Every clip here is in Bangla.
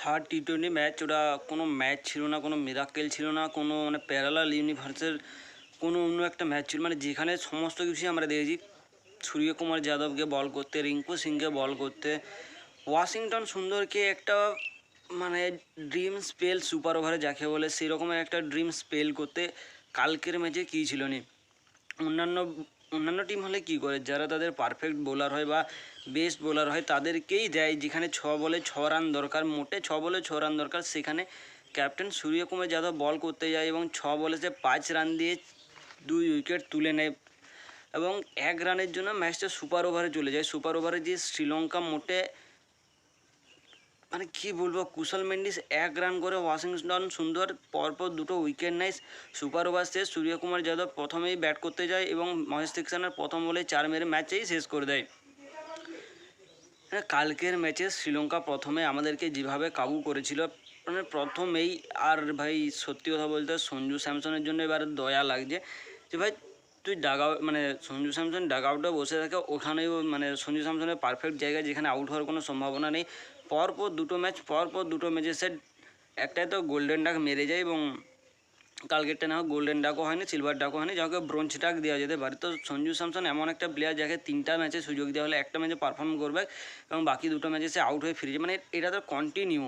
থার্ড টি-20 ম্যাচ, ওটা কোনো ম্যাচ ছিল না, কোনো মিরাক্কেল ছিল না, কোনো মানে প্যারালাল ইউনিভার্সের কোনো অন্য একটা ম্যাচ ছিল, মানে যেখানে সমস্ত কিছুই আমরা দেখেছি। সূর্যকুমার যাদবকে বল করতে, রিঙ্কু সিংকে বল করতে, ওয়াশিংটন সুন্দরকে একটা মানে ড্রিম স্পেল সুপার ওভারে যাকে বলে সেরকমের একটা ড্রিম স্পেল করতে কালকের ম্যাচে কী ছিল নি। অন্যান্য অন্যান্য টিম হলে কী করে, যারা তাদের পারফেক্ট বোলার হয় বা বেস্ট বোলার হয় তাদেরকেই দেয়, যেখানে 6 বলে 6 রান দরকার, মোটে 6 বলে 6 রান দরকার, সেখানে ক্যাপ্টেন সূর্যকুমার যাদব বল করতে যায় এবং 6 বলে সে 5 রান দিয়ে 2 উইকেট তুলে নেয় এবং 1 রানের জন্য ম্যাচটা সুপার ওভারে চলে যায়। সুপার ওভারে যে শ্রীলঙ্কা মোটে মানে কী বলবো, কুশল মেন্ডিস 1 রান করে, ওয়াশিংটন সুন্দর পরপর 2টো উইকেট নেয়। সুপার ওভার শেষ, সূর্যকুমার যাদব প্রথমেই ব্যাট করতে যায় এবং মহেশ দীক্ষানের প্রথম বলে 4 মেরে ম্যাচেই শেষ করে দেয়। হ্যাঁ, কালকের ম্যাচে শ্রীলঙ্কা প্রথমে আমাদেরকে যেভাবে কাবু করেছিল, মানে প্রথমেই, আর ভাই সত্যি কথা বলতে সঞ্জু স্যামসনের জন্য এবার দয়া লাগছে যে ভাই তুই মানে সঞ্জু স্যামসন ডাগ আউটে বসে থাকে, ওখানেই মানে সঞ্জু স্যামসনের পারফেক্ট জায়গায় যেখানে আউট হওয়ার কোনো সম্ভাবনা নেই। পরপর 2 ম্যাচে সে একটাই তো গোল্ডেন ডাক মেরে যায় এবং কালকেরটা না হোক গোল্ডেন ডাকও হয়নি, সিলভার ডাকও হয়নি, যাকে ব্রোঞ্জ ডাক দেওয়া যেতে পারে। তো সঞ্জু স্যামসন এমন একটা প্লেয়ার যাকে 3টা ম্যাচে সুযোগ দেওয়া হলে একটা ম্যাচে পারফর্ম করবে এবং বাকি 2টো ম্যাচে সে আউট হয়ে ফিরেছে, মানে এটা তো কন্টিনিউ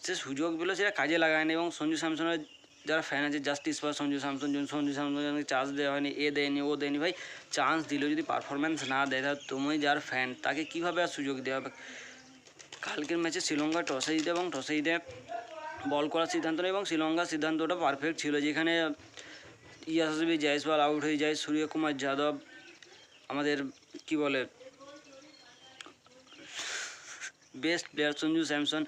সে সুযোগ পেলো, সেটা কাজে লাগায় না। এবং সঞ্জু স্যামসনের যারা ফ্যান আছে, জাস্টিস ফর সঞ্জু স্যামসনকে চান্স দেওয়া হয়নি, এ দেয়নি ও দেয়নি, ভাই চান্স দিলেও যদি পারফরমেন্স না দেয় তাহলে তুমি যার ফ্যান তাকে কীভাবে আর সুযোগ দেওয়া হবে। কালকের ম্যাচে শ্রীলঙ্কা টসে জিতে এবং টসে জিতে বল করার সিদ্ধান্ত নেয় এবং শ্রীলঙ্কার সিদ্ধান্তটা পারফেক্ট ছিল, যেখানে ইয়াশাসবি জয়সওয়াল আউট হয়ে যায়, সূর্যকুমার যাদব আমাদের কি বলে বেস্ট প্লেয়ার সঞ্জু স্যামসন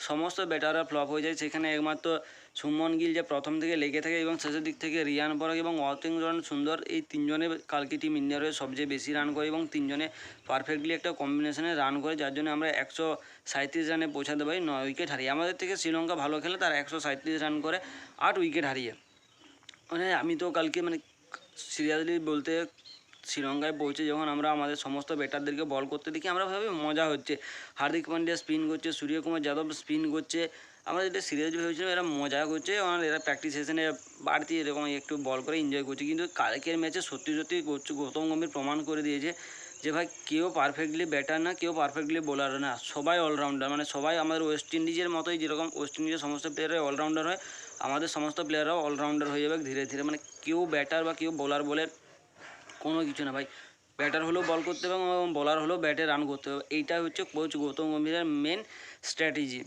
সমস্ত ব্যাটাররা ফ্লপ হয়ে যায়। সেখানে একমাত্র শুভমন গিল যে প্রথম থেকে লেগে থাকে এবং শেষের দিক থেকে রিয়ান পরাগ এবং ওয়াশিংটন সুন্দর, এই 3জনে কালকে টিম ইন্ডিয়ার হয়ে সবচেয়ে বেশি রান করে এবং 3জনে পারফেক্টলি একটা কম্বিনেশনে রান করে, যার জন্য আমরা 137 রানে পৌঁছাতে পারি 9 উইকেট হারিয়ে। আমাদের থেকে শ্রীলঙ্কা ভালো খেলে, তারা 137 রান করে 8 উইকেট হারিয়ে। মানে আমি তো কালকে মানে সিরিয়াসলি বলতে শ্রীলঙ্কায় পৌঁছে যখন আমরা আমাদের সমস্ত ব্যাটারদেরকে বল করতে দেখি, আমরা ভাবি মজা হচ্ছে, হার্দিক পান্ডিয়া স্পিন করছে, সূর্যকুমার যাদব স্পিন করছে, আমরা যেটা সিরিয়াসলি ভেবেছিলাম এরা মজা করছে, এরা প্র্যাকটিস সেশনে বাড়তি এরকম একটু বল করে এনজয় করছে। কিন্তু কালকের ম্যাচে সত্যি গৌতম গম্ভীর প্রমাণ করে দিয়েছে যে ভাই কেউ পারফেক্টলি ব্যাটার না, কেউ পারফেক্টলি বোলার না, সবাই অলরাউন্ডার। মানে সবাই আমাদের ওয়েস্ট ইন্ডিজের মতোই, যেরকম ওয়েস্ট ইন্ডিজের সমস্ত প্লেয়াররা অলরাউন্ডার হয়, আমাদের সমস্ত প্লেয়াররাও অলরাউন্ডার হয়ে যাবে ধীরে ধীরে। মানে কেউ ব্যাটার বা কেউ বোলার বলে কোনো কিছু না ভাই, ব্যাটার হলেও বল করতে হবে এবং বোলার হলেও ব্যাটে রান করতে হবে, এইটাই হচ্ছে কোচ গৌতম গম্ভীরের মেন স্ট্র্যাটেজি।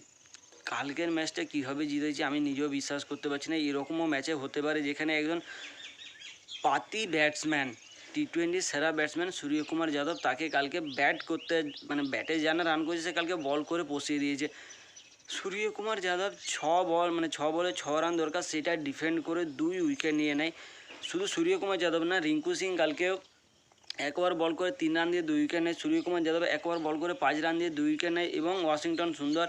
কালকের ম্যাচটা কীভাবে জিতেছি আমি নিজেও বিশ্বাস করতে পারছি না। এরকমও ম্যাচে হতে পারে যেখানে একজন পাতি ব্যাটসম্যান, টি-20 সেরা ব্যাটসম্যান সূর্যকুমার যাদব, তাকে কালকে ব্যাট করতে মানে ব্যাটে জানা রান করেছে, সে কালকে বল করে বসিয়ে দিয়েছে। সূর্যকুমার যাদব 6 বলে 6 রান দরকার, সেটা ডিফেন্ড করে 2 উইকেট নিয়ে নেয়। শুধু সূর্যকুমার যাদব না, রিঙ্কু সিং কালকেও একবার বল করে 3 রান দিয়ে 2 উইকেট নেয়, সূর্যকুমার যাদব একবার বল করে 5 রান দিয়ে 2 উইকেট নেয় এবং ওয়াশিংটন সুন্দর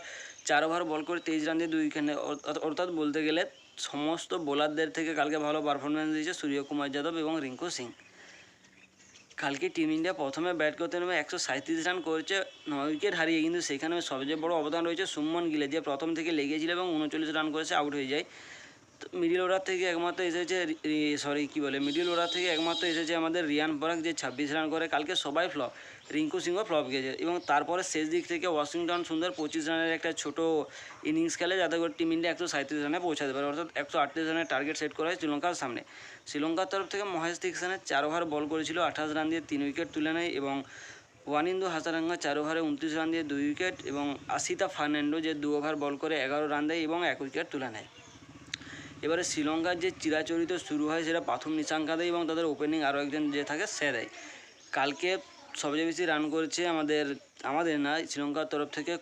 4 ওভার বল করে 23 রান দিয়ে 2 উইকেট নেয়। অর্থাৎ বলতে গেলে সমস্ত বোলারদের থেকে কালকে ভালো পারফরমেন্স দিয়েছে সূর্যকুমার যাদব এবং রিঙ্কু সিং। কালকে টিম ইন্ডিয়া প্রথমে ব্যাট করতে নেমে 137 রান করেছে 9 উইকেট হারিয়ে, কিন্তু সেখানে সবচেয়ে বড় অবদান রয়েছে শুভমন গিলের, যে প্রথম থেকে লেগেছিল এবং 39 রান করেছে, আউট হয়ে যায়। মিডিল অর্ডার থেকে একমাত্র এসেছে মিডিল অর্ডার থেকে একমাত্র এসেছে আমাদের রিয়ান পরাগ, যে 26 রান করে। কালকে সবাই ফ্লপ, রিঙ্কু সিংও ফ্লপ গেছে এবং তারপরে শেষ দিক থেকে ওয়াশিংটন সুন্দর 25 রানের একটা ছোট ইনিংস খেলে, যাতে করে টিম ইন্ডিয়া 137 রানে পৌঁছাতে পারে, অর্থাৎ 138 রানের টার্গেট সেট করা হয় শ্রীলঙ্কার সামনে। শ্রীলঙ্কার তরফ থেকে মহেশ দীক্ষানের 4 ওভার বল করেছিল, 28 রান দিয়ে 3 উইকেট তুলে নেয় এবং ওয়ানিন্দু হাসারাঙ্গা 4 ওভারে 29 রান দিয়ে 2 উইকেট এবং আশিতা ফার্নান্ডো যে 2 ওভার বল করে 11 রান দেয় এবং 1 উইকেট তুলে নেয়। এবারে শ্রীলঙ্কার যে চিরাচরিত শুরু হয় সেটা প্রথম নিশাঙ্কা দেয় এবং তাদের ওপেনিং আরও একজন যে থাকে সে দেয়। কালকে সবচেয়ে বেশি রান করেছে আমাদের না, শ্রীলঙ্কার তরফ থেকে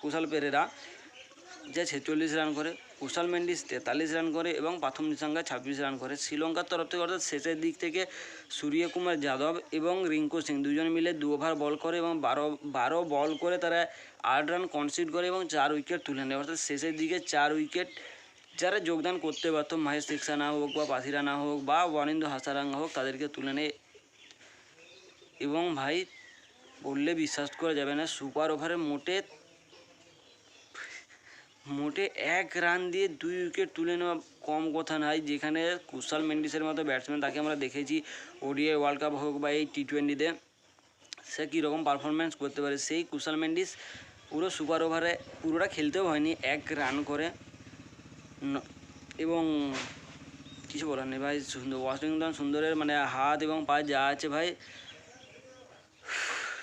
কুশাল পেরেরা, যে 46 রান করে, কুশাল মেন্ডিস 43 রান করে এবং প্রথম নিশাঙ্কা 26 রান করে। শ্রীলঙ্কার তরফ থেকে অর্থাৎ শেষের দিক থেকে সূর্যকুমার যাদব এবং রিঙ্কু সিং দুজন মিলে 2 ওভার বল করে এবং 12 বল করে তারা 8 রান কনসিড করে এবং 4 উইকেট তুলে নেয়। অর্থাৎ শেষের দিকে 4 উইকেট যারা যোগদান করতে পারত, মহেশ দীক্ষা হোক বা পাথিরা না হোক বা ওয়ানিন্দু হাসারাঙ্গা হোক, তাদেরকে তুলে নেয় এবং ভাই বললে বিশ্বাস করা যাবে না, সুপার ওভারে মোটে মোটে 1 রান দিয়ে 2 উইকেট তুলে নেওয়া কম কথা নয়। যেখানে কুশাল মেন্ডিসের মতো ব্যাটসম্যান, তাকে আমরা দেখেছি ওডিআই ওয়ার্ল্ড কাপ হোক বা এই টি20তে সে কীরকম পারফরমেন্স করতে পারে। সেই কুশাল মেন্ডিস পুরো সুপার ওভারে পুরোটা খেলতেও হয়নি, 1 রান করে এবং কিছু বলার নেই ভাই। ওয়াশিংটন সুন্দরের মানে হাত এবং পা যা আছে ভাই,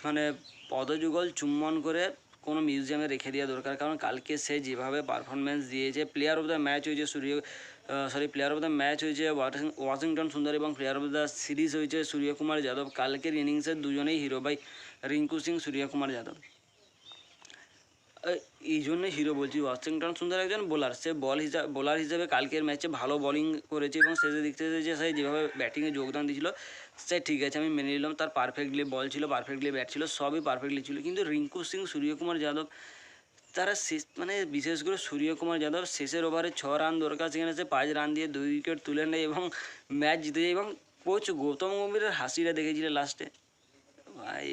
মানে পদযুগল চুম্বন করে কোনো মিউজিয়ামে রেখে দেওয়া দরকার। কারণ কালকে সে যেভাবে পারফরমেন্স দিয়েছে, প্লেয়ার অফ দ্য ম্যাচ হয়েছে প্লেয়ার অফ দ্য ম্যাচ হয়েছে ওয়াশিংটন সুন্দর এবং প্লেয়ার অফ দ্য সিরিজ হয়েছে সূর্যকুমার যাদব। কালকের ইনিংসের দুজনেই হিরো ভাই, রিঙ্কু সিং, সূর্যকুমার যাদব। এই জন্যই হিরো বলছি। ওয়াশিংটন সুন্দর একজন বোলার, সে বোলার হিসাবে কালকের ম্যাচে ভালো বোলিং করেছে এবং শেষের দিক থেকে যে সে যেভাবে ব্যাটিংয়ে যোগদান দিয়েছিল সে ঠিক আছে, আমি মেনে নিলাম। তার পারফেক্টলি বল ছিল, পারফেক্টলি ব্যাট ছিল, সবই পারফেক্টলি ছিল। কিন্তু রিঙ্কু সিং, সূর্যকুমার যাদব তারা শেষ মানে বিশেষ করে সূর্যকুমার যাদব শেষের ওভারে 6 রান দরকার, সেখানে সে 5 রান দিয়ে 2 উইকেট তুলে নেয় এবং ম্যাচ জিতে যায়। এবং কোচ গৌতম গম্ভীরের হাসিটা দেখেছিল লাস্টে ভাই।